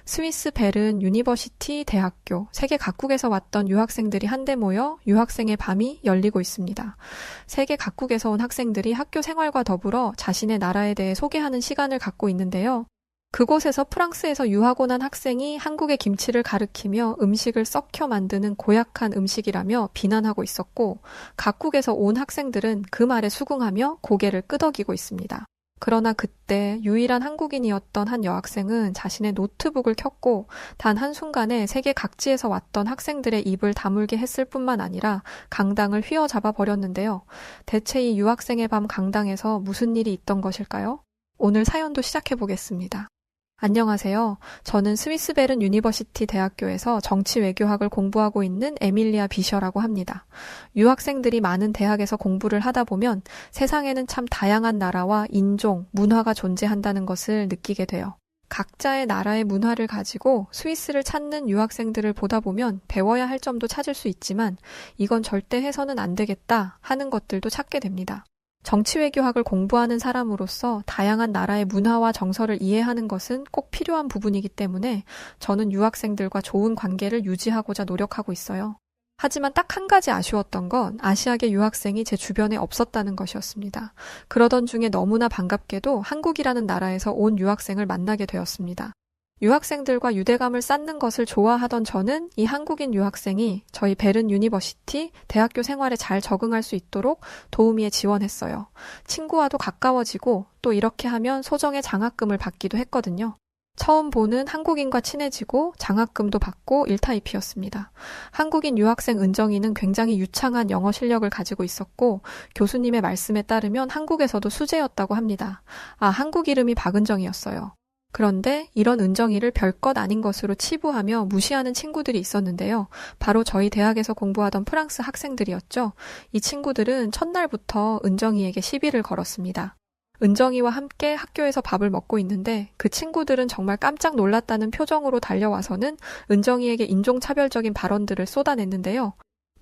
스위스 베른 유니버시티 대학교, 세계 각국에서 왔던 유학생들이 한데 모여 유학생의 밤이 열리고 있습니다. 세계 각국에서 온 학생들이 학교 생활과 더불어 자신의 나라에 대해 소개하는 시간을 갖고 있는데요. 그곳에서 프랑스에서 유학 온 한 학생이 한국의 김치를 가리키며 음식을 썩혀 만드는 고약한 음식이라며 비난하고 있었고, 각국에서 온 학생들은 그 말에 수긍하며 고개를 끄덕이고 있습니다. 그러나 그때 유일한 한국인이었던 한 여학생은 자신의 노트북을 켰고 단 한순간에 세계 각지에서 왔던 학생들의 입을 다물게 했을 뿐만 아니라 강당을 휘어잡아 버렸는데요. 대체 이 유학생의 밤 강당에서 무슨 일이 있던 것일까요? 오늘 사연도 시작해 보겠습니다. 안녕하세요. 저는 스위스 베른 유니버시티 대학교에서 정치 외교학을 공부하고 있는 에밀리아 비셔라고 합니다. 유학생들이 많은 대학에서 공부를 하다 보면 세상에는 참 다양한 나라와 인종, 문화가 존재한다는 것을 느끼게 돼요. 각자의 나라의 문화를 가지고 스위스를 찾는 유학생들을 보다 보면 배워야 할 점도 찾을 수 있지만 이건 절대 해서는 안 되겠다 하는 것들도 찾게 됩니다. 정치외교학을 공부하는 사람으로서 다양한 나라의 문화와 정서를 이해하는 것은 꼭 필요한 부분이기 때문에 저는 유학생들과 좋은 관계를 유지하고자 노력하고 있어요. 하지만 딱 한 가지 아쉬웠던 건 아시아계 유학생이 제 주변에 없었다는 것이었습니다. 그러던 중에 너무나 반갑게도 한국이라는 나라에서 온 유학생을 만나게 되었습니다. 유학생들과 유대감을 쌓는 것을 좋아하던 저는 이 한국인 유학생이 저희 베른 유니버시티 대학교 생활에 잘 적응할 수 있도록 도우미에 지원했어요. 친구와도 가까워지고 또 이렇게 하면 소정의 장학금을 받기도 했거든요. 처음 보는 한국인과 친해지고 장학금도 받고 일타이피였습니다. 한국인 유학생 은정이는 굉장히 유창한 영어 실력을 가지고 있었고 교수님의 말씀에 따르면 한국에서도 수재였다고 합니다. 한국 이름이 박은정이었어요. 그런데 이런 은정이를 별것 아닌 것으로 치부하며 무시하는 친구들이 있었는데요. 바로 저희 대학에서 공부하던 프랑스 학생들이었죠. 이 친구들은 첫날부터 은정이에게 시비를 걸었습니다. 은정이와 함께 학교에서 밥을 먹고 있는데 그 친구들은 정말 깜짝 놀랐다는 표정으로 달려와서는 은정이에게 인종차별적인 발언들을 쏟아냈는데요.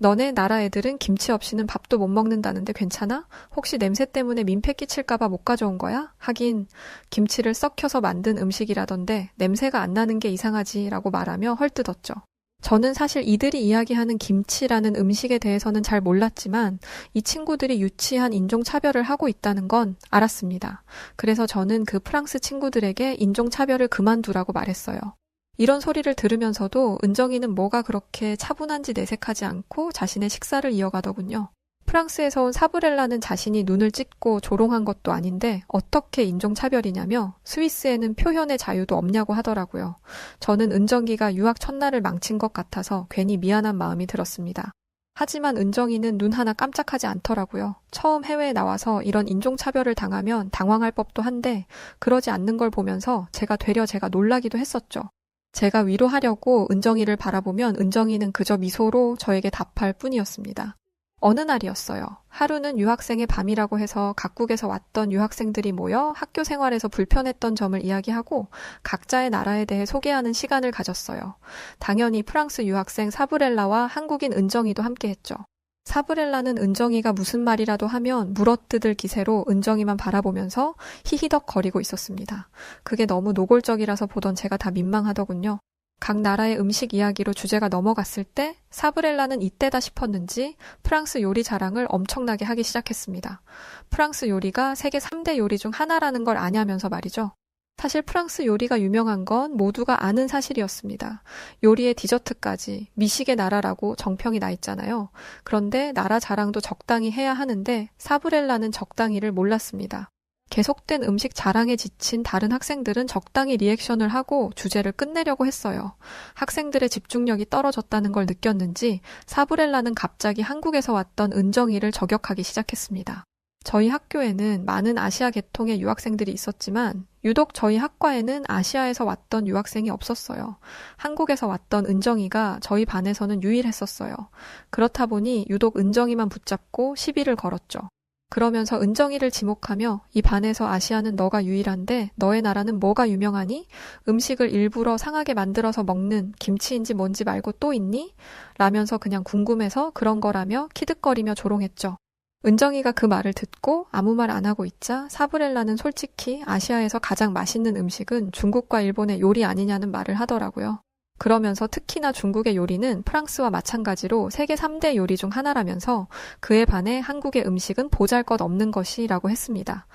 너네 나라 애들은 김치 없이는 밥도 못 먹는다는데 괜찮아? 혹시 냄새 때문에 민폐 끼칠까봐 못 가져온 거야? 하긴 김치를 썩혀서 만든 음식이라던데 냄새가 안 나는 게 이상하지 라고 말하며 헐뜯었죠. 저는 사실 이들이 이야기하는 김치라는 음식에 대해서는 잘 몰랐지만 이 친구들이 유치한 인종차별을 하고 있다는 건 알았습니다. 그래서 저는 그 프랑스 친구들에게 인종차별을 그만두라고 말했어요. 이런 소리를 들으면서도 은정이는 뭐가 그렇게 차분한지 내색하지 않고 자신의 식사를 이어가더군요. 프랑스에서 온 사브렐라는 자신이 눈을 찢고 조롱한 것도 아닌데 어떻게 인종차별이냐며 스위스에는 표현의 자유도 없냐고 하더라고요. 저는 은정이가 유학 첫날을 망친 것 같아서 괜히 미안한 마음이 들었습니다. 하지만 은정이는 눈 하나 깜짝하지 않더라고요. 처음 해외에 나와서 이런 인종차별을 당하면 당황할 법도 한데 그러지 않는 걸 보면서 제가 놀라기도 했었죠. 제가 위로하려고 은정이를 바라보면 은정이는 그저 미소로 저에게 답할 뿐이었습니다. 어느 날이었어요. 하루는 유학생의 밤이라고 해서 각국에서 왔던 유학생들이 모여 학교 생활에서 불편했던 점을 이야기하고 각자의 나라에 대해 소개하는 시간을 가졌어요. 당연히 프랑스 유학생 사브렐라와 한국인 은정이도 함께했죠. 사브렐라는 은정이가 무슨 말이라도 하면 물어뜯을 기세로 은정이만 바라보면서 히히덕거리고 있었습니다. 그게 너무 노골적이라서 보던 제가 다 민망하더군요. 각 나라의 음식 이야기로 주제가 넘어갔을 때 사브렐라는 이때다 싶었는지 프랑스 요리 자랑을 엄청나게 하기 시작했습니다. 프랑스 요리가 세계 3대 요리 중 하나라는 걸 아냐면서 말이죠. 사실 프랑스 요리가 유명한 건 모두가 아는 사실이었습니다. 요리의 디저트까지 미식의 나라라고 정평이 나 있잖아요. 그런데 나라 자랑도 적당히 해야 하는데 사브렐라는 적당히를 몰랐습니다. 계속된 음식 자랑에 지친 다른 학생들은 적당히 리액션을 하고 주제를 끝내려고 했어요. 학생들의 집중력이 떨어졌다는 걸 느꼈는지 사브렐라는 갑자기 한국에서 왔던 은정이를 저격하기 시작했습니다. 저희 학교에는 많은 아시아 계통의 유학생들이 있었지만 유독 저희 학과에는 아시아에서 왔던 유학생이 없었어요. 한국에서 왔던 은정이가 저희 반에서는 유일했었어요. 그렇다 보니 유독 은정이만 붙잡고 시비를 걸었죠. 그러면서 은정이를 지목하며 이 반에서 아시아는 너가 유일한데 너의 나라는 뭐가 유명하니? 음식을 일부러 상하게 만들어서 먹는 김치인지 뭔지 말고 또 있니? 라면서 그냥 궁금해서 그런 거라며 키득거리며 조롱했죠. 은정이가 그 말을 듣고 아무 말 안 하고 있자 사브렐라는 솔직히 아시아에서 가장 맛있는 음식은 중국과 일본의 요리 아니냐는 말을 하더라고요. 그러면서 특히나 중국의 요리는 프랑스와 마찬가지로 세계 3대 요리 중 하나라면서 그에 반해 한국의 음식은 보잘것없는 것이라고 했습니다.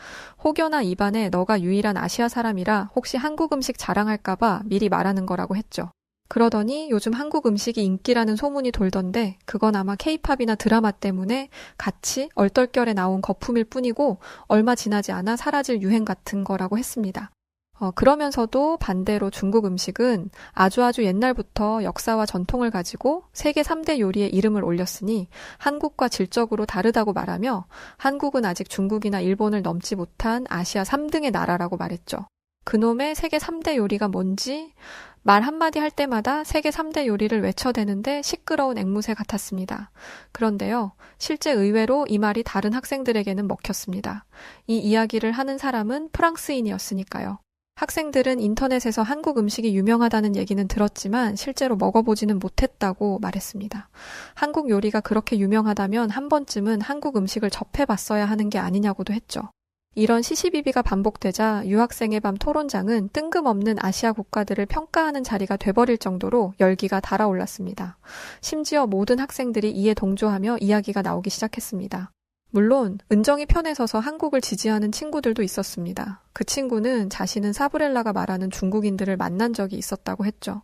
혹여나 입안에 너가 유일한 아시아 사람이라 혹시 한국 음식 자랑할까봐 미리 말하는 거라고 했죠. 그러더니 요즘 한국 음식이 인기라는 소문이 돌던데 그건 아마 케이팝이나 드라마 때문에 같이 얼떨결에 나온 거품일 뿐이고 얼마 지나지 않아 사라질 유행 같은 거라고 했습니다. 그러면서도 반대로 중국 음식은 아주 옛날부터 역사와 전통을 가지고 세계 3대 요리에 이름을 올렸으니 한국과 질적으로 다르다고 말하며 한국은 아직 중국이나 일본을 넘지 못한 아시아 3등의 나라라고 말했죠. 그놈의 세계 3대 요리가 뭔지 말 한마디 할 때마다 세계 3대 요리를 외쳐대는데 시끄러운 앵무새 같았습니다. 그런데요, 실제 의외로 이 말이 다른 학생들에게는 먹혔습니다. 이 이야기를 하는 사람은 프랑스인이었으니까요. 학생들은 인터넷에서 한국 음식이 유명하다는 얘기는 들었지만 실제로 먹어보지는 못했다고 말했습니다. 한국 요리가 그렇게 유명하다면 한 번쯤은 한국 음식을 접해봤어야 하는 게 아니냐고도 했죠. 이런 시시비비가 반복되자 유학생의 밤 토론장은 뜬금없는 아시아 국가들을 평가하는 자리가 돼버릴 정도로 열기가 달아올랐습니다. 심지어 모든 학생들이 이에 동조하며 이야기가 나오기 시작했습니다. 물론 은정이 편에 서서 한국을 지지하는 친구들도 있었습니다. 그 친구는 자신은 사브렐라가 말하는 중국인들을 만난 적이 있었다고 했죠.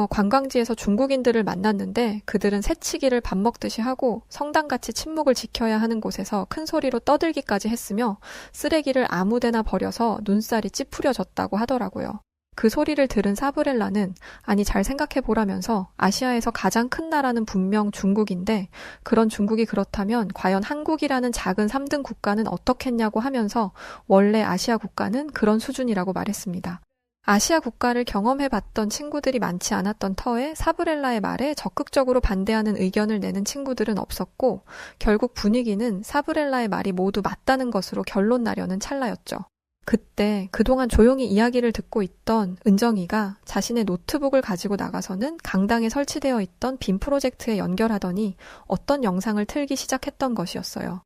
관광지에서 중국인들을 만났는데 그들은 새치기를 밥 먹듯이 하고 성당같이 침묵을 지켜야 하는 곳에서 큰 소리로 떠들기까지 했으며 쓰레기를 아무데나 버려서 눈살이 찌푸려졌다고 하더라고요. 그 소리를 들은 사브렐라는 아니 잘 생각해보라면서 아시아에서 가장 큰 나라는 분명 중국인데 그런 중국이 그렇다면 과연 한국이라는 작은 3등 국가는 어떻겠냐고 하면서 원래 아시아 국가는 그런 수준이라고 말했습니다. 아시아 국가를 경험해봤던 친구들이 많지 않았던 터에 사브렐라의 말에 적극적으로 반대하는 의견을 내는 친구들은 없었고 결국 분위기는 사브렐라의 말이 모두 맞다는 것으로 결론 나려는 찰나였죠. 그때 그동안 조용히 이야기를 듣고 있던 은정이가 자신의 노트북을 가지고 나가서는 강당에 설치되어 있던 빔 프로젝트에 연결하더니 어떤 영상을 틀기 시작했던 것이었어요.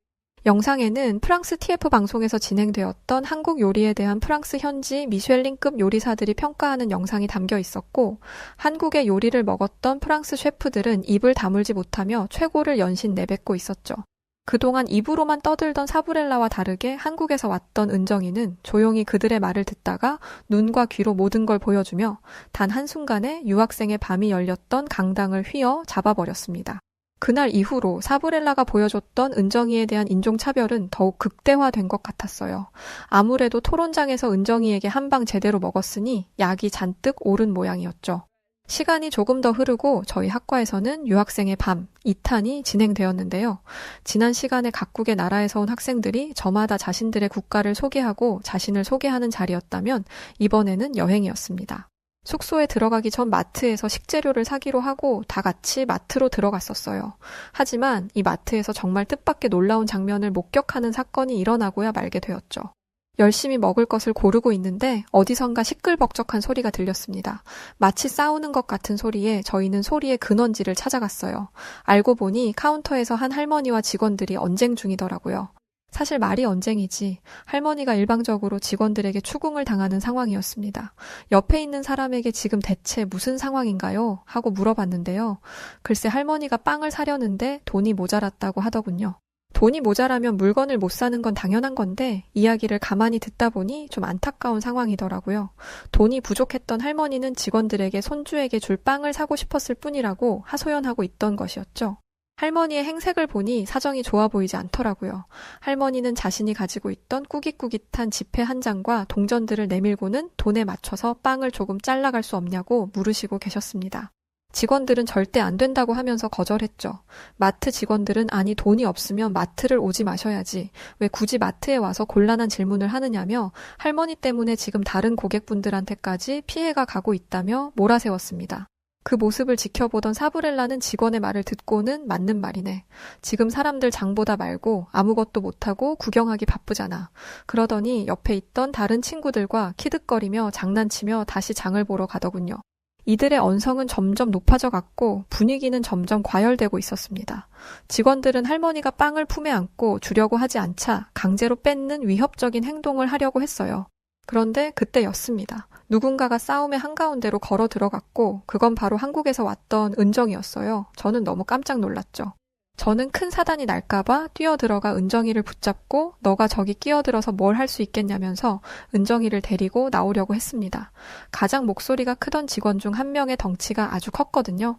영상에는 프랑스 TF 방송에서 진행되었던 한국 요리에 대한 프랑스 현지 미쉐린급 요리사들이 평가하는 영상이 담겨 있었고 한국의 요리를 먹었던 프랑스 셰프들은 입을 다물지 못하며 최고를 연신 내뱉고 있었죠. 그동안 입으로만 떠들던 사브렐라와 다르게 한국에서 왔던 은정이는 조용히 그들의 말을 듣다가 눈과 귀로 모든 걸 보여주며 단 한순간에 유학생의 밤이 열렸던 강당을 휘어 잡아버렸습니다. 그날 이후로 사브렐라가 보여줬던 은정이에 대한 인종차별은 더욱 극대화된 것 같았어요. 아무래도 토론장에서 은정이에게 한 방 제대로 먹었으니 약이 잔뜩 오른 모양이었죠. 시간이 조금 더 흐르고 저희 학과에서는 유학생의 밤 2탄이 진행되었는데요. 지난 시간에 각국의 나라에서 온 학생들이 저마다 자신들의 국가를 소개하고 자신을 소개하는 자리였다면 이번에는 여행이었습니다. 숙소에 들어가기 전 마트에서 식재료를 사기로 하고 다 같이 마트로 들어갔었어요. 하지만 이 마트에서 정말 뜻밖의 놀라운 장면을 목격하는 사건이 일어나고야 말게 되었죠. 열심히 먹을 것을 고르고 있는데 어디선가 시끌벅적한 소리가 들렸습니다. 마치 싸우는 것 같은 소리에 저희는 소리의 근원지를 찾아갔어요. 알고 보니 카운터에서 한 할머니와 직원들이 언쟁 중이더라고요. 사실 말이 언쟁이지 할머니가 일방적으로 직원들에게 추궁을 당하는 상황이었습니다. 옆에 있는 사람에게 지금 대체 무슨 상황인가요? 하고 물어봤는데요. 글쎄 할머니가 빵을 사려는데 돈이 모자랐다고 하더군요. 돈이 모자라면 물건을 못 사는 건 당연한 건데 이야기를 가만히 듣다 보니 좀 안타까운 상황이더라고요. 돈이 부족했던 할머니는 직원들에게 손주에게 줄 빵을 사고 싶었을 뿐이라고 하소연하고 있던 것이었죠. 할머니의 행색을 보니 사정이 좋아 보이지 않더라고요. 할머니는 자신이 가지고 있던 꾸깃꾸깃한 지폐 한 장과 동전들을 내밀고는 돈에 맞춰서 빵을 조금 잘라갈 수 없냐고 물으시고 계셨습니다. 직원들은 절대 안 된다고 하면서 거절했죠. 마트 직원들은 아니 돈이 없으면 마트를 오지 마셔야지. 왜 굳이 마트에 와서 곤란한 질문을 하느냐며 할머니 때문에 지금 다른 고객분들한테까지 피해가 가고 있다며 몰아세웠습니다. 그 모습을 지켜보던 사브렐라는 직원의 말을 듣고는 맞는 말이네. 지금 사람들 장보다 말고 아무것도 못하고 구경하기 바쁘잖아. 그러더니 옆에 있던 다른 친구들과 키득거리며 장난치며 다시 장을 보러 가더군요. 이들의 언성은 점점 높아져 갔고 분위기는 점점 과열되고 있었습니다. 직원들은 할머니가 빵을 품에 안고 주려고 하지 않자 강제로 뺏는 위협적인 행동을 하려고 했어요. 그런데 그때였습니다. 누군가가 싸움의 한가운데로 걸어 들어갔고 그건 바로 한국에서 왔던 은정이었어요. 저는 너무 깜짝 놀랐죠. 저는 큰 사단이 날까봐 뛰어들어가 은정이를 붙잡고 너가 저기 끼어들어서 뭘 할 수 있겠냐면서 은정이를 데리고 나오려고 했습니다. 가장 목소리가 크던 직원 중 한 명의 덩치가 아주 컸거든요.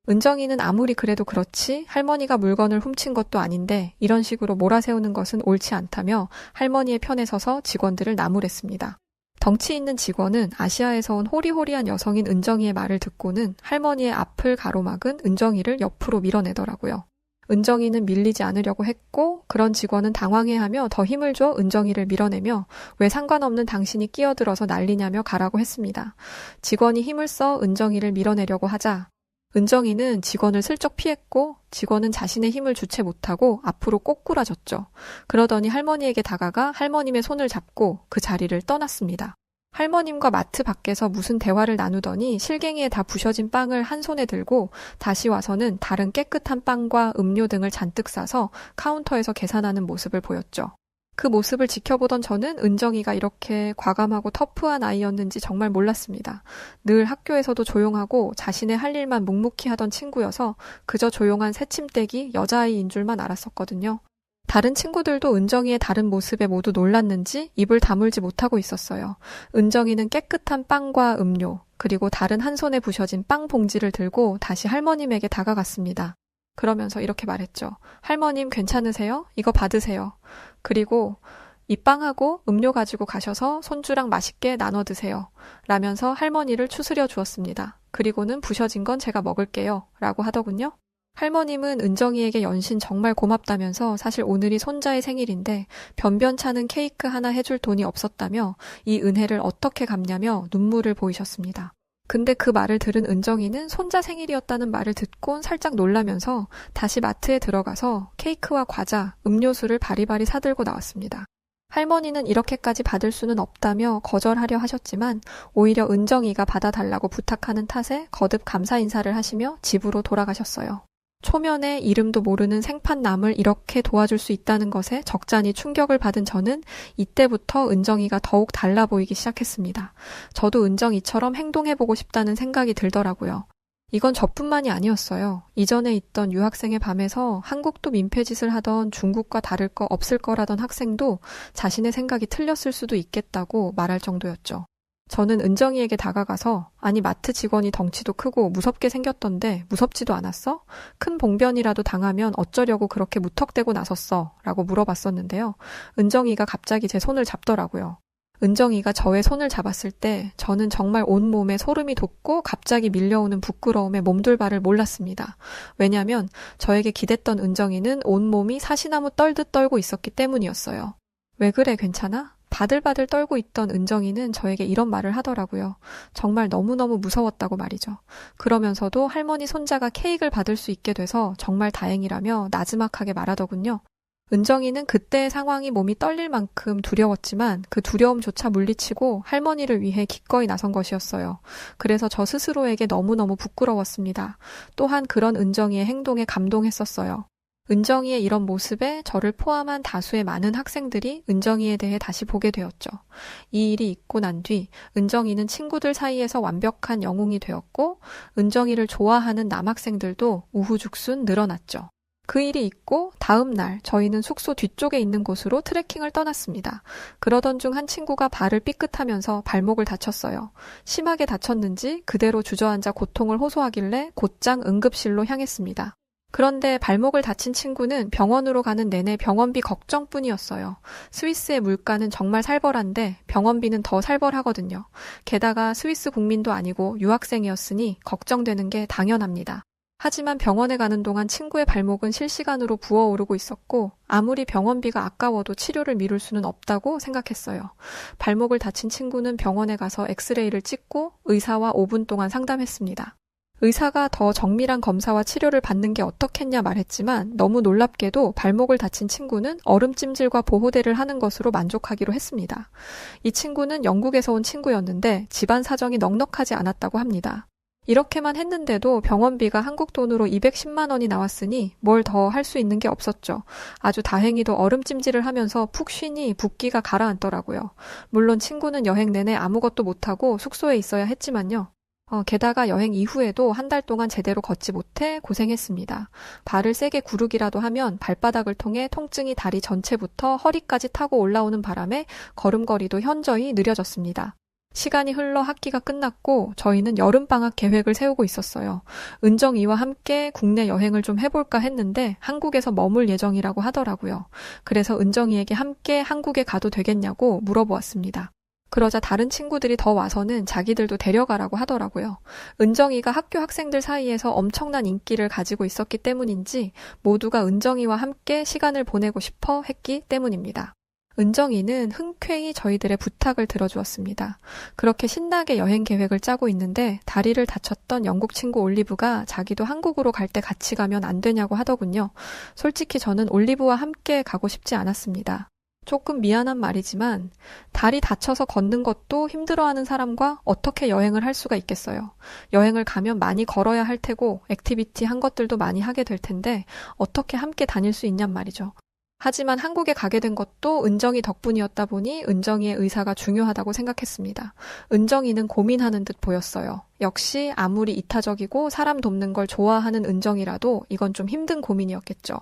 은정이는 아무리 그래도 그렇지 할머니가 물건을 훔친 것도 아닌데 이런 식으로 몰아세우는 것은 옳지 않다며 할머니의 편에 서서 직원들을 나무랬습니다. 덩치 있는 직원은 아시아에서 온 호리호리한 여성인 은정이의 말을 듣고는 할머니의 앞을 가로막은 은정이를 옆으로 밀어내더라고요. 은정이는 밀리지 않으려고 했고 그런 직원은 당황해하며 더 힘을 줘 은정이를 밀어내며 왜 상관없는 당신이 끼어들어서 난리냐며 가라고 했습니다. 직원이 힘을 써 은정이를 밀어내려고 하자 은정이는 직원을 슬쩍 피했고 직원은 자신의 힘을 주체 못하고 앞으로 꼬꾸라졌죠. 그러더니 할머니에게 다가가 할머님의 손을 잡고 그 자리를 떠났습니다. 할머님과 마트 밖에서 무슨 대화를 나누더니 실갱이에 다 부셔진 빵을 한 손에 들고 다시 와서는 다른 깨끗한 빵과 음료 등을 잔뜩 싸서 카운터에서 계산하는 모습을 보였죠. 그 모습을 지켜보던 저는 은정이가 이렇게 과감하고 터프한 아이였는지 정말 몰랐습니다. 늘 학교에서도 조용하고 자신의 할 일만 묵묵히 하던 친구여서 그저 조용한 새침대기 여자아이인 줄만 알았었거든요. 다른 친구들도 은정이의 다른 모습에 모두 놀랐는지 입을 다물지 못하고 있었어요. 은정이는 깨끗한 빵과 음료, 그리고 다른 한 손에 부셔진 빵 봉지를 들고 다시 할머님에게 다가갔습니다. 그러면서 이렇게 말했죠. 할머님 괜찮으세요? 이거 받으세요. 그리고 이 빵하고 음료 가지고 가셔서 손주랑 맛있게 나눠 드세요. 라면서 할머니를 추스려 주었습니다. 그리고는 부셔진 건 제가 먹을게요. 라고 하더군요. 할머님은 은정이에게 연신 정말 고맙다면서 사실 오늘이 손자의 생일인데 변변찮은 케이크 하나 해줄 돈이 없었다며 이 은혜를 어떻게 갚냐며 눈물을 보이셨습니다. 근데 그 말을 들은 은정이는 손자 생일이었다는 말을 듣곤 살짝 놀라면서 다시 마트에 들어가서 케이크와 과자, 음료수를 바리바리 사들고 나왔습니다. 할머니는 이렇게까지 받을 수는 없다며 거절하려 하셨지만 오히려 은정이가 받아달라고 부탁하는 탓에 거듭 감사 인사를 하시며 집으로 돌아가셨어요. 초면에 이름도 모르는 생판남을 이렇게 도와줄 수 있다는 것에 적잖이 충격을 받은 저는 이때부터 은정이가 더욱 달라 보이기 시작했습니다. 저도 은정이처럼 행동해보고 싶다는 생각이 들더라고요. 이건 저뿐만이 아니었어요. 이전에 있던 유학생의 밤에서 한국도 민폐짓을 하던 중국과 다를 거 없을 거라던 학생도 자신의 생각이 틀렸을 수도 있겠다고 말할 정도였죠. 저는 은정이에게 다가가서 아니 마트 직원이 덩치도 크고 무섭게 생겼던데 무섭지도 않았어? 큰 봉변이라도 당하면 어쩌려고 그렇게 무턱대고 나섰어? 라고 물어봤었는데요. 은정이가 갑자기 제 손을 잡더라고요. 은정이가 저의 손을 잡았을 때 저는 정말 온몸에 소름이 돋고 갑자기 밀려오는 부끄러움에 몸둘바를 몰랐습니다. 왜냐하면 저에게 기댔던 은정이는 온몸이 사시나무 떨듯 떨고 있었기 때문이었어요. 왜 그래 괜찮아? 바들바들 떨고 있던 은정이는 저에게 이런 말을 하더라고요. 정말 너무너무 무서웠다고 말이죠. 그러면서도 할머니 손자가 케이크를 받을 수 있게 돼서 정말 다행이라며 나지막하게 말하더군요. 은정이는 그때의 상황이 몸이 떨릴 만큼 두려웠지만 그 두려움조차 물리치고 할머니를 위해 기꺼이 나선 것이었어요. 그래서 저 스스로에게 너무너무 부끄러웠습니다. 또한 그런 은정이의 행동에 감동했었어요. 은정이의 이런 모습에 저를 포함한 다수의 많은 학생들이 은정이에 대해 다시 보게 되었죠. 이 일이 있고 난 뒤 은정이는 친구들 사이에서 완벽한 영웅이 되었고 은정이를 좋아하는 남학생들도 우후죽순 늘어났죠. 그 일이 있고 다음 날 저희는 숙소 뒤쪽에 있는 곳으로 트레킹을 떠났습니다. 그러던 중 한 친구가 발을 삐끗하면서 발목을 다쳤어요. 심하게 다쳤는지 그대로 주저앉아 고통을 호소하길래 곧장 응급실로 향했습니다. 그런데 발목을 다친 친구는 병원으로 가는 내내 병원비 걱정뿐이었어요. 스위스의 물가는 정말 살벌한데 병원비는 더 살벌하거든요. 게다가 스위스 국민도 아니고 유학생이었으니 걱정되는 게 당연합니다. 하지만 병원에 가는 동안 친구의 발목은 실시간으로 부어오르고 있었고 아무리 병원비가 아까워도 치료를 미룰 수는 없다고 생각했어요. 발목을 다친 친구는 병원에 가서 엑스레이를 찍고 의사와 5분 동안 상담했습니다. 의사가 더 정밀한 검사와 치료를 받는 게 어떻겠냐 말했지만 너무 놀랍게도 발목을 다친 친구는 얼음찜질과 보호대를 하는 것으로 만족하기로 했습니다. 이 친구는 영국에서 온 친구였는데 집안 사정이 넉넉하지 않았다고 합니다. 이렇게만 했는데도 병원비가 한국 돈으로 210만 원이 나왔으니 뭘 더 할 수 있는 게 없었죠. 아주 다행히도 얼음찜질을 하면서 푹 쉬니 붓기가 가라앉더라고요. 물론 친구는 여행 내내 아무것도 못하고 숙소에 있어야 했지만요. 게다가 여행 이후에도 한 달 동안 제대로 걷지 못해 고생했습니다. 발을 세게 구르기라도 하면 발바닥을 통해 통증이 다리 전체부터 허리까지 타고 올라오는 바람에 걸음걸이도 현저히 느려졌습니다. 시간이 흘러 학기가 끝났고 저희는 여름방학 계획을 세우고 있었어요. 은정이와 함께 국내 여행을 좀 해볼까 했는데 한국에서 머물 예정이라고 하더라고요. 그래서 은정이에게 함께 한국에 가도 되겠냐고 물어보았습니다. 그러자 다른 친구들이 더 와서는 자기들도 데려가라고 하더라고요. 은정이가 학교 학생들 사이에서 엄청난 인기를 가지고 있었기 때문인지 모두가 은정이와 함께 시간을 보내고 싶어 했기 때문입니다. 은정이는 흔쾌히 저희들의 부탁을 들어주었습니다. 그렇게 신나게 여행 계획을 짜고 있는데 다리를 다쳤던 영국 친구 올리브가 자기도 한국으로 갈 때 같이 가면 안 되냐고 하더군요. 솔직히 저는 올리브와 함께 가고 싶지 않았습니다. 조금 미안한 말이지만 다리 다쳐서 걷는 것도 힘들어하는 사람과 어떻게 여행을 할 수가 있겠어요. 여행을 가면 많이 걸어야 할 테고 액티비티 한 것들도 많이 하게 될 텐데 어떻게 함께 다닐 수 있냔 말이죠. 하지만 한국에 가게 된 것도 은정이 덕분이었다 보니 은정이의 의사가 중요하다고 생각했습니다. 은정이는 고민하는 듯 보였어요. 역시 아무리 이타적이고 사람 돕는 걸 좋아하는 은정이라도 이건 좀 힘든 고민이었겠죠.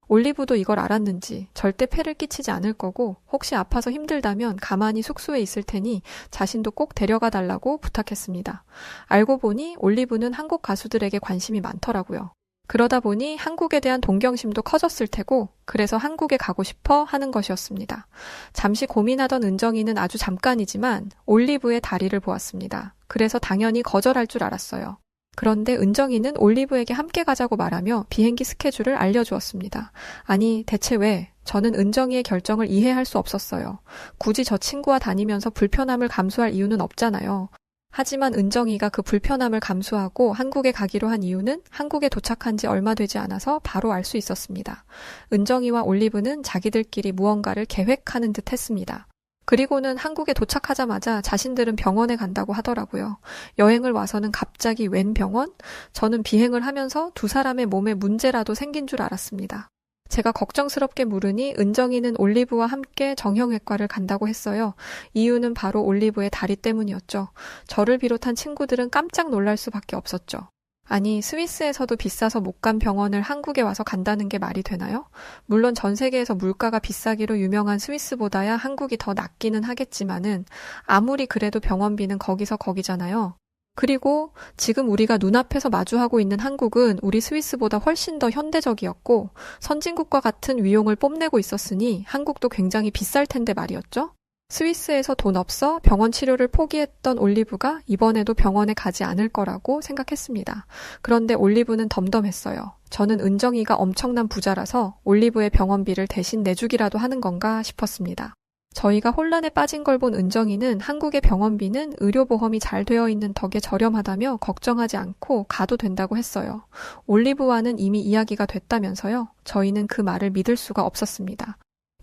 올리브도 이걸 알았는지 절대 폐를 끼치지 않을 거고 혹시 아파서 힘들다면 가만히 숙소에 있을 테니 자신도 꼭 데려가 달라고 부탁했습니다. 알고 보니 올리브는 한국 가수들에게 관심이 많더라고요. 그러다 보니 한국에 대한 동경심도 커졌을 테고 그래서 한국에 가고 싶어 하는 것이었습니다. 잠시 고민하던 은정이는 아주 잠깐이지만 올리브의 다리를 보았습니다. 그래서 당연히 거절할 줄 알았어요. 그런데 은정이는 올리브에게 함께 가자고 말하며 비행기 스케줄을 알려주었습니다. 아니 대체 왜? 저는 은정이의 결정을 이해할 수 없었어요. 굳이 저 친구와 다니면서 불편함을 감수할 이유는 없잖아요. 하지만 은정이가 그 불편함을 감수하고 한국에 가기로 한 이유는 한국에 도착한 지 얼마 되지 않아서 바로 알 수 있었습니다. 은정이와 올리브는 자기들끼리 무언가를 계획하는 듯 했습니다. 그리고는 한국에 도착하자마자 자신들은 병원에 간다고 하더라고요. 여행을 와서는 갑자기 웬 병원? 저는 비행을 하면서 두 사람의 몸에 문제라도 생긴 줄 알았습니다. 제가 걱정스럽게 물으니 은정이는 올리브와 함께 정형외과를 간다고 했어요. 이유는 바로 올리브의 다리 때문이었죠. 저를 비롯한 친구들은 깜짝 놀랄 수밖에 없었죠. 아니, 스위스에서도 비싸서 못 간 병원을 한국에 와서 간다는 게 말이 되나요? 물론 전 세계에서 물가가 비싸기로 유명한 스위스보다야 한국이 더 낫기는 하겠지만은 아무리 그래도 병원비는 거기서 거기잖아요. 그리고 지금 우리가 눈앞에서 마주하고 있는 한국은 우리 스위스보다 훨씬 더 현대적이었고 선진국과 같은 위용을 뽐내고 있었으니 한국도 굉장히 비쌀 텐데 말이었죠. 스위스에서 돈 없어 병원 치료를 포기했던 올리브가 이번에도 병원에 가지 않을 거라고 생각했습니다. 그런데 올리브는 덤덤했어요. 저는 은정이가 엄청난 부자라서 올리브의 병원비를 대신 내주기라도 하는 건가 싶었습니다. 저희가 혼란에 빠진 걸 본 은정이는 한국의 병원비는 의료보험이 잘 되어 있는 덕에 저렴하다며 걱정하지 않고 가도 된다고 했어요. 올리브와는 이미 이야기가 됐다면서요. 저희는 그 말을 믿을 수가 없었습니다.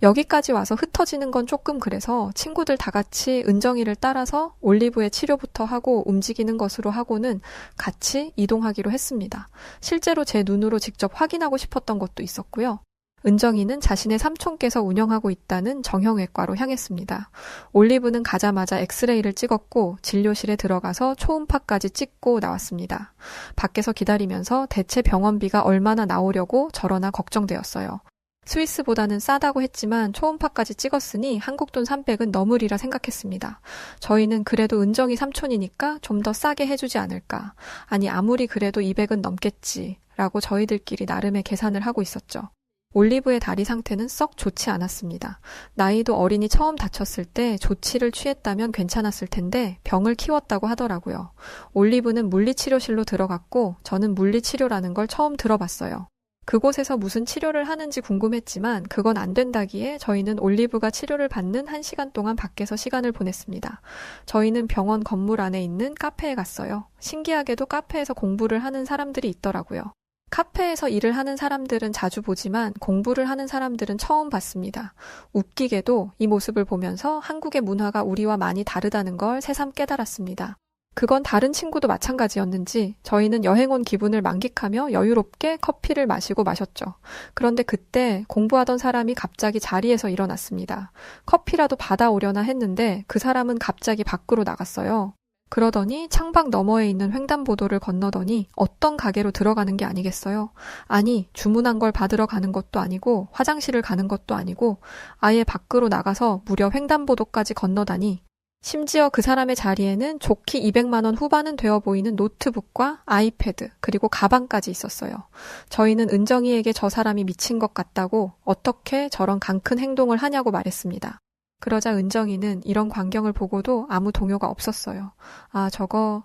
여기까지 와서 흩어지는 건 조금 그래서 친구들 다 같이 은정이를 따라서 올리브의 치료부터 하고 움직이는 것으로 하고는 같이 이동하기로 했습니다. 실제로 제 눈으로 직접 확인하고 싶었던 것도 있었고요. 은정이는 자신의 삼촌께서 운영하고 있다는 정형외과로 향했습니다. 올리브는 가자마자 엑스레이를 찍었고 진료실에 들어가서 초음파까지 찍고 나왔습니다. 밖에서 기다리면서 대체 병원비가 얼마나 나오려고 저러나 걱정되었어요. 스위스보다는 싸다고 했지만 초음파까지 찍었으니 한국 돈 300은 넘으리라 생각했습니다. 저희는 그래도 은정이 삼촌이니까 좀 더 싸게 해주지 않을까. 아니 아무리 그래도 200은 넘겠지 라고 저희들끼리 나름의 계산을 하고 있었죠. 올리브의 다리 상태는 썩 좋지 않았습니다. 나이도 어린이 처음 다쳤을 때 조치를 취했다면 괜찮았을 텐데 병을 키웠다고 하더라고요. 올리브는 물리치료실로 들어갔고 저는 물리치료라는 걸 처음 들어봤어요. 그곳에서 무슨 치료를 하는지 궁금했지만 그건 안 된다기에 저희는 올리브가 치료를 받는 1시간 동안 밖에서 시간을 보냈습니다. 저희는 병원 건물 안에 있는 카페에 갔어요. 신기하게도 카페에서 공부를 하는 사람들이 있더라고요. 카페에서 일을 하는 사람들은 자주 보지만 공부를 하는 사람들은 처음 봤습니다. 웃기게도 이 모습을 보면서 한국의 문화가 우리와 많이 다르다는 걸 새삼 깨달았습니다. 그건 다른 친구도 마찬가지였는지 저희는 여행 온 기분을 만끽하며 여유롭게 커피를 마셨죠. 그런데 그때 공부하던 사람이 갑자기 자리에서 일어났습니다. 커피라도 받아오려나 했는데 그 사람은 갑자기 밖으로 나갔어요. 그러더니 창밖 너머에 있는 횡단보도를 건너더니 어떤 가게로 들어가는 게 아니겠어요? 아니, 주문한 걸 받으러 가는 것도 아니고 화장실을 가는 것도 아니고 아예 밖으로 나가서 무려 횡단보도까지 건너다니, 심지어 그 사람의 자리에는 좋게 200만 원 후반은 되어 보이는 노트북과 아이패드, 그리고 가방까지 있었어요. 저희는 은정이에게 저 사람이 미친 것 같다고, 어떻게 저런 강큰 행동을 하냐고 말했습니다. 그러자 은정이는 이런 광경을 보고도 아무 동요가 없었어요. 아, 저거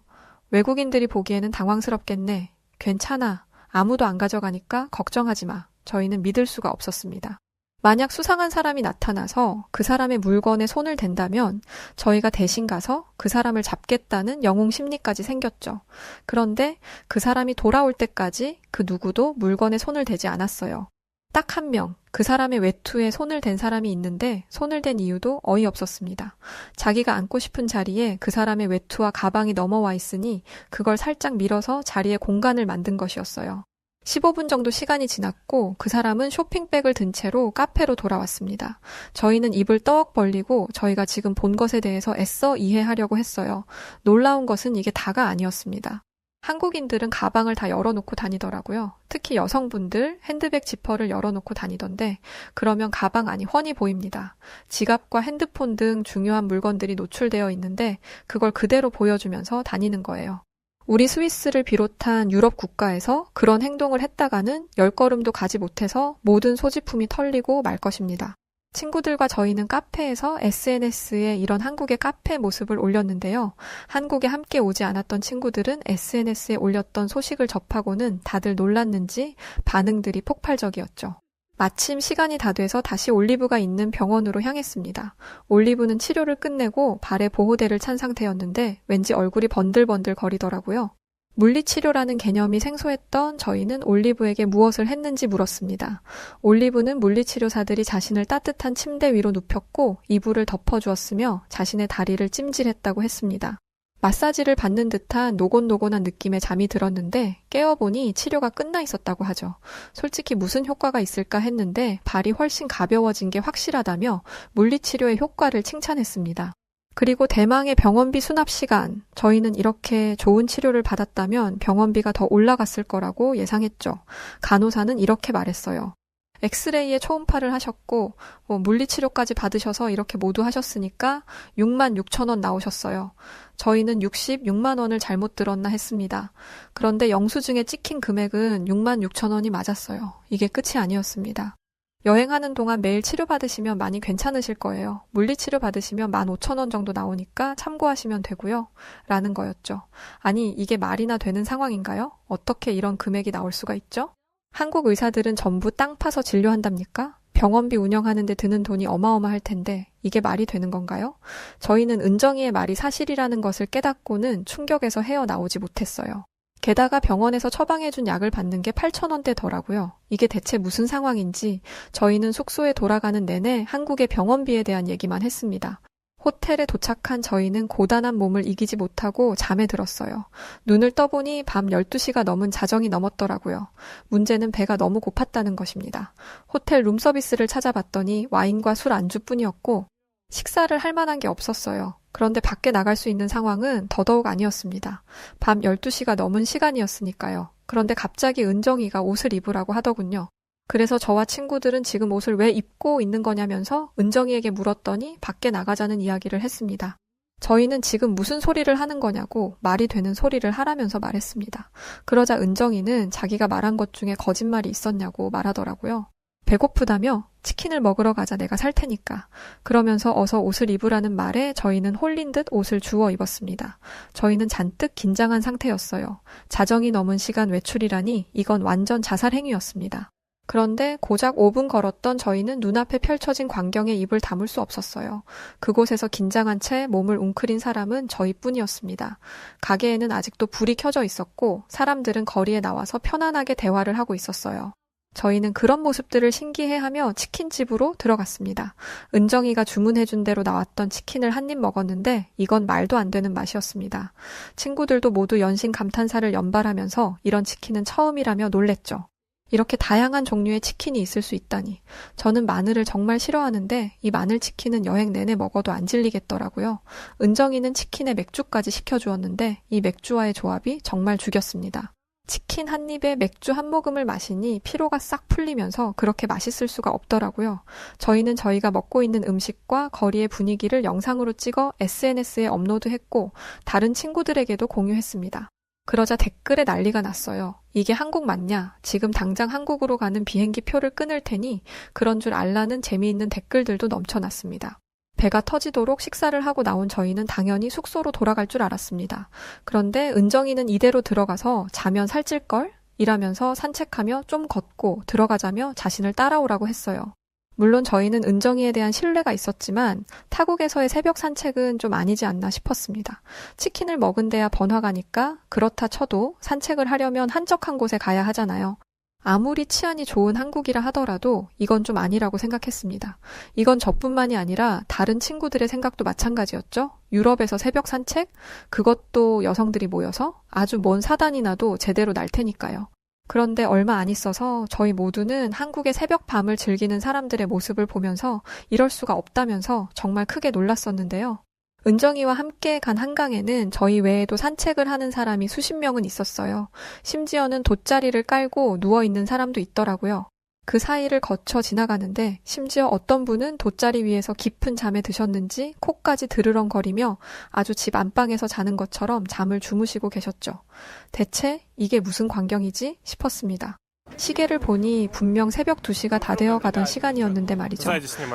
외국인들이 보기에는 당황스럽겠네. 괜찮아. 아무도 안 가져가니까 걱정하지 마. 저희는 믿을 수가 없었습니다. 만약 수상한 사람이 나타나서 그 사람의 물건에 손을 댄다면 저희가 대신 가서 그 사람을 잡겠다는 영웅 심리까지 생겼죠. 그런데 그 사람이 돌아올 때까지 그 누구도 물건에 손을 대지 않았어요. 딱 한 명, 그 사람의 외투에 손을 댄 사람이 있는데 손을 댄 이유도 어이없었습니다. 자기가 앉고 싶은 자리에 그 사람의 외투와 가방이 넘어와 있으니 그걸 살짝 밀어서 자리에 공간을 만든 것이었어요. 15분 정도 시간이 지났고 그 사람은 쇼핑백을 든 채로 카페로 돌아왔습니다. 저희는 입을 떡 벌리고 저희가 지금 본 것에 대해서 애써 이해하려고 했어요. 놀라운 것은 이게 다가 아니었습니다. 한국인들은 가방을 다 열어놓고 다니더라고요. 특히 여성분들 핸드백 지퍼를 열어놓고 다니던데 그러면 가방 안이 훤히 보입니다. 지갑과 핸드폰 등 중요한 물건들이 노출되어 있는데 그걸 그대로 보여주면서 다니는 거예요. 우리 스위스를 비롯한 유럽 국가에서 그런 행동을 했다가는 10걸음도 가지 못해서 모든 소지품이 털리고 말 것입니다. 친구들과 저희는 카페에서 SNS에 이런 한국의 카페 모습을 올렸는데요. 한국에 함께 오지 않았던 친구들은 SNS에 올렸던 소식을 접하고는 다들 놀랐는지 반응들이 폭발적이었죠. 마침 시간이 다 돼서 다시 올리브가 있는 병원으로 향했습니다. 올리브는 치료를 끝내고 발에 보호대를 찬 상태였는데 왠지 얼굴이 번들번들 거리더라고요. 물리치료라는 개념이 생소했던 저희는 올리브에게 무엇을 했는지 물었습니다. 올리브는 물리치료사들이 자신을 따뜻한 침대 위로 눕혔고 이불을 덮어주었으며 자신의 다리를 찜질했다고 했습니다. 마사지를 받는 듯한 노곤노곤한 느낌의 잠이 들었는데 깨어보니 치료가 끝나 있었다고 하죠. 솔직히 무슨 효과가 있을까 했는데 발이 훨씬 가벼워진 게 확실하다며 물리치료의 효과를 칭찬했습니다. 그리고 대망의 병원비 수납 시간. 저희는 이렇게 좋은 치료를 받았다면 병원비가 더 올라갔을 거라고 예상했죠. 간호사는 이렇게 말했어요. 엑스레이에 초음파를 하셨고 물리치료까지 받으셔서 이렇게 모두 하셨으니까 6만 6천 원 나오셨어요. 저희는 66만 원을 잘못 들었나 했습니다. 그런데 영수증에 찍힌 금액은 6만 6천 원이 맞았어요. 이게 끝이 아니었습니다. 여행하는 동안 매일 치료받으시면 많이 괜찮으실 거예요. 물리치료 받으시면 15,000원 정도 나오니까 참고하시면 되고요. 라는 거였죠. 아니, 이게 말이나 되는 상황인가요? 어떻게 이런 금액이 나올 수가 있죠? 한국 의사들은 전부 땅 파서 진료한답니까? 병원비 운영하는 데 드는 돈이 어마어마할 텐데 이게 말이 되는 건가요? 저희는 은정이의 말이 사실이라는 것을 깨닫고는 충격에서 헤어나오지 못했어요. 게다가 병원에서 처방해준 약을 받는 게 8,000원대더라고요. 이게 대체 무슨 상황인지 저희는 숙소에 돌아가는 내내 한국의 병원비에 대한 얘기만 했습니다. 호텔에 도착한 저희는 고단한 몸을 이기지 못하고 잠에 들었어요. 눈을 떠보니 밤 12시가 넘은 자정이 넘었더라고요. 문제는 배가 너무 고팠다는 것입니다. 호텔 룸서비스를 찾아봤더니 와인과 술 안주뿐이었고 식사를 할 만한 게 없었어요. 그런데 밖에 나갈 수 있는 상황은 더더욱 아니었습니다. 밤 12시가 넘은 시간이었으니까요. 그런데 갑자기 은정이가 옷을 입으라고 하더군요. 그래서 저와 친구들은 지금 옷을 왜 입고 있는 거냐면서 은정이에게 물었더니 밖에 나가자는 이야기를 했습니다. 저희는 지금 무슨 소리를 하는 거냐고 말이 되는 소리를 하라면서 말했습니다. 그러자 은정이는 자기가 말한 것 중에 거짓말이 있었냐고 말하더라고요. 배고프다며 치킨을 먹으러 가자 내가 살 테니까. 그러면서 어서 옷을 입으라는 말에 저희는 홀린 듯 옷을 주워 입었습니다. 저희는 잔뜩 긴장한 상태였어요. 자정이 넘은 시간 외출이라니 이건 완전 자살 행위였습니다. 그런데 고작 5분 걸었던 저희는 눈앞에 펼쳐진 광경에 입을 다물 수 없었어요. 그곳에서 긴장한 채 몸을 웅크린 사람은 저희뿐이었습니다. 가게에는 아직도 불이 켜져 있었고 사람들은 거리에 나와서 편안하게 대화를 하고 있었어요. 저희는 그런 모습들을 신기해하며 치킨집으로 들어갔습니다. 은정이가 주문해준 대로 나왔던 치킨을 한 입 먹었는데 이건 말도 안 되는 맛이었습니다. 친구들도 모두 연신 감탄사를 연발하면서 이런 치킨은 처음이라며 놀랬죠. 이렇게 다양한 종류의 치킨이 있을 수 있다니. 저는 마늘을 정말 싫어하는데 이 마늘 치킨은 여행 내내 먹어도 안 질리겠더라고요. 은정이는 치킨에 맥주까지 시켜주었는데 이 맥주와의 조합이 정말 죽였습니다. 치킨 한 입에 맥주 한 모금을 마시니 피로가 싹 풀리면서 그렇게 맛있을 수가 없더라고요. 저희는 저희가 먹고 있는 음식과 거리의 분위기를 영상으로 찍어 SNS에 업로드했고 다른 친구들에게도 공유했습니다. 그러자 댓글에 난리가 났어요. 이게 한국 맞냐? 지금 당장 한국으로 가는 비행기 표를 끊을 테니 그런 줄 알라는 재미있는 댓글들도 넘쳐났습니다. 배가 터지도록 식사를 하고 나온 저희는 당연히 숙소로 돌아갈 줄 알았습니다. 그런데 은정이는 이대로 들어가서 자면 살찔걸? 이라면서 산책하며 좀 걷고 들어가자며 자신을 따라오라고 했어요. 물론 저희는 은정이에 대한 신뢰가 있었지만 타국에서의 새벽 산책은 좀 아니지 않나 싶었습니다. 치킨을 먹은 데야 번화가니까 그렇다 쳐도 산책을 하려면 한적한 곳에 가야 하잖아요. 아무리 치안이 좋은 한국이라 하더라도 이건 좀 아니라고 생각했습니다. 이건 저뿐만이 아니라 다른 친구들의 생각도 마찬가지였죠. 유럽에서 새벽 산책? 그것도 여성들이 모여서? 아주 뭔 사단이 나도 제대로 날 테니까요. 그런데 얼마 안 있어서 저희 모두는 한국의 새벽 밤을 즐기는 사람들의 모습을 보면서 이럴 수가 없다면서 정말 크게 놀랐었는데요. 은정이와 함께 간 한강에는 저희 외에도 산책을 하는 사람이 수십 명은 있었어요. 심지어는 돗자리를 깔고 누워있는 사람도 있더라고요. 그 사이를 거쳐 지나가는데 심지어 어떤 분은 돗자리 위에서 깊은 잠에 드셨는지 코까지 드르렁거리며 아주 집 안방에서 자는 것처럼 잠을 주무시고 계셨죠. 대체 이게 무슨 광경이지 싶었습니다. 시계를 보니 분명 새벽 2시가 다 되어 가던 시간이었는데 말이죠.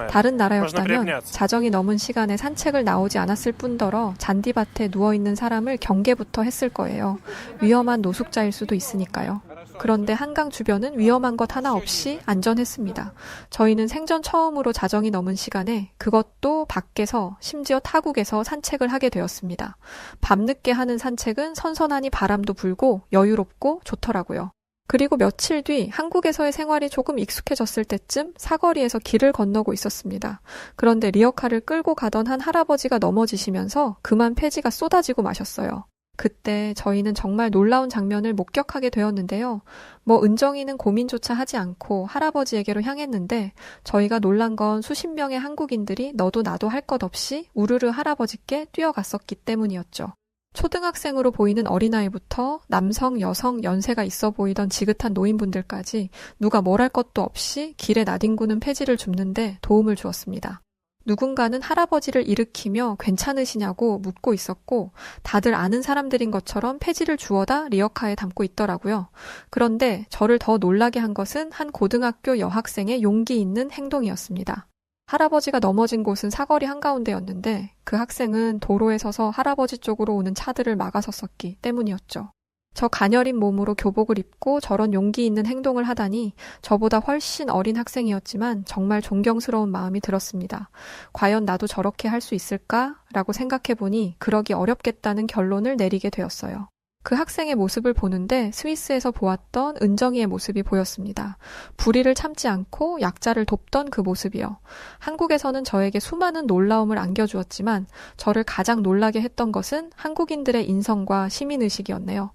다른 나라였다면 자정이 넘은 시간에 산책을 나오지 않았을 뿐더러 잔디밭에 누워있는 사람을 경계부터 했을 거예요. 위험한 노숙자일 수도 있으니까요. 그런데 한강 주변은 위험한 것 하나 없이 안전했습니다. 저희는 생전 처음으로 자정이 넘은 시간에 그것도 밖에서 심지어 타국에서 산책을 하게 되었습니다. 밤늦게 하는 산책은 선선하니 바람도 불고 여유롭고 좋더라고요. 그리고 며칠 뒤 한국에서의 생활이 조금 익숙해졌을 때쯤 사거리에서 길을 건너고 있었습니다. 그런데 리어카를 끌고 가던 한 할아버지가 넘어지시면서 그만 폐지가 쏟아지고 마셨어요. 그때 저희는 정말 놀라운 장면을 목격하게 되었는데요. 은정이는 고민조차 하지 않고 할아버지에게로 향했는데 저희가 놀란 건 수십 명의 한국인들이 너도 나도 할 것 없이 우르르 할아버지께 뛰어갔었기 때문이었죠. 초등학생으로 보이는 어린아이부터 남성, 여성, 연세가 있어 보이던 지긋한 노인분들까지 누가 뭘 할 것도 없이 길에 나뒹구는 폐지를 줍는데 도움을 주었습니다. 누군가는 할아버지를 일으키며 괜찮으시냐고 묻고 있었고 다들 아는 사람들인 것처럼 폐지를 주워다 리어카에 담고 있더라고요. 그런데 저를 더 놀라게 한 것은 한 고등학교 여학생의 용기 있는 행동이었습니다. 할아버지가 넘어진 곳은 사거리 한가운데였는데 그 학생은 도로에 서서 할아버지 쪽으로 오는 차들을 막아섰었기 때문이었죠. 저 가녀린 몸으로 교복을 입고 저런 용기 있는 행동을 하다니 저보다 훨씬 어린 학생이었지만 정말 존경스러운 마음이 들었습니다. 과연 나도 저렇게 할 수 있을까라고 생각해보니 그러기 어렵겠다는 결론을 내리게 되었어요. 그 학생의 모습을 보는데 스위스에서 보았던 은정이의 모습이 보였습니다. 불의를 참지 않고 약자를 돕던 그 모습이요. 한국에서는 저에게 수많은 놀라움을 안겨주었지만 저를 가장 놀라게 했던 것은 한국인들의 인성과 시민의식이었네요.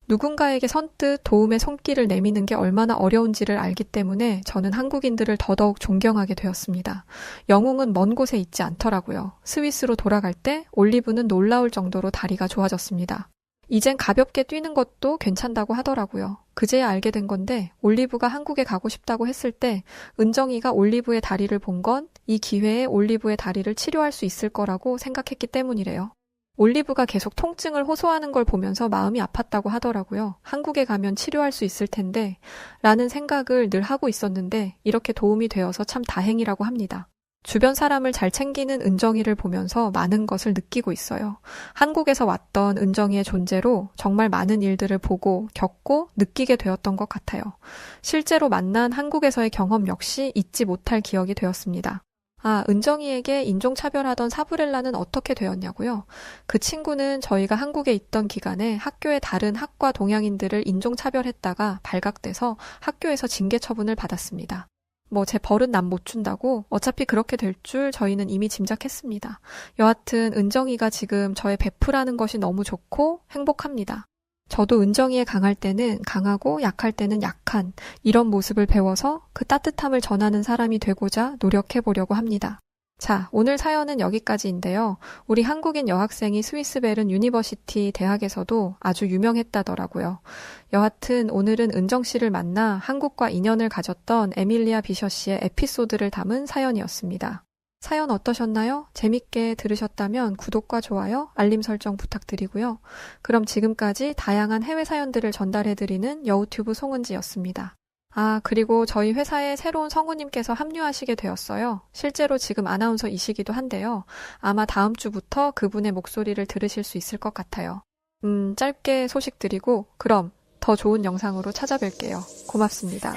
누군가에게 선뜻 도움의 손길을 내미는 게 얼마나 어려운지를 알기 때문에 저는 한국인들을 더더욱 존경하게 되었습니다. 영웅은 먼 곳에 있지 않더라고요. 스위스로 돌아갈 때 올리브는 놀라울 정도로 다리가 좋아졌습니다. 이젠 가볍게 뛰는 것도 괜찮다고 하더라고요. 그제야 알게 된 건데 올리브가 한국에 가고 싶다고 했을 때 은정이가 올리브의 다리를 본 건 이 기회에 올리브의 다리를 치료할 수 있을 거라고 생각했기 때문이래요. 올리브가 계속 통증을 호소하는 걸 보면서 마음이 아팠다고 하더라고요. 한국에 가면 치료할 수 있을 텐데 라는 생각을 늘 하고 있었는데 이렇게 도움이 되어서 참 다행이라고 합니다. 주변 사람을 잘 챙기는 은정이를 보면서 많은 것을 느끼고 있어요. 한국에서 왔던 은정이의 존재로 정말 많은 일들을 보고 겪고 느끼게 되었던 것 같아요. 실제로 만난 한국에서의 경험 역시 잊지 못할 기억이 되었습니다. 아, 은정이에게 인종차별하던 사브렐라는 어떻게 되었냐고요? 그 친구는 저희가 한국에 있던 기간에 학교의 다른 학과 동양인들을 인종차별했다가 발각돼서 학교에서 징계 처분을 받았습니다. 뭐 제 벌은 남 못 준다고 어차피 그렇게 될 줄 저희는 이미 짐작했습니다. 여하튼 은정이가 지금 저의 베프라는 것이 너무 좋고 행복합니다. 저도 은정이의 강할 때는 강하고 약할 때는 약한 이런 모습을 배워서 그 따뜻함을 전하는 사람이 되고자 노력해보려고 합니다. 자, 오늘 사연은 여기까지인데요. 우리 한국인 여학생이 스위스 베른 유니버시티 대학에서도 아주 유명했다더라고요. 여하튼 오늘은 은정 씨를 만나 한국과 인연을 가졌던 에밀리아 비셔 씨의 에피소드를 담은 사연이었습니다. 사연 어떠셨나요? 재밌게 들으셨다면 구독과 좋아요, 알림 설정 부탁드리고요. 그럼 지금까지 다양한 해외 사연들을 전달해드리는 여우튜브 송은지였습니다. 아, 그리고 저희 회사에 새로운 성우님께서 합류하시게 되었어요. 실제로 지금 아나운서이시기도 한데요. 아마 다음 주부터 그분의 목소리를 들으실 수 있을 것 같아요. 짧게 소식 드리고 그럼 더 좋은 영상으로 찾아뵐게요. 고맙습니다.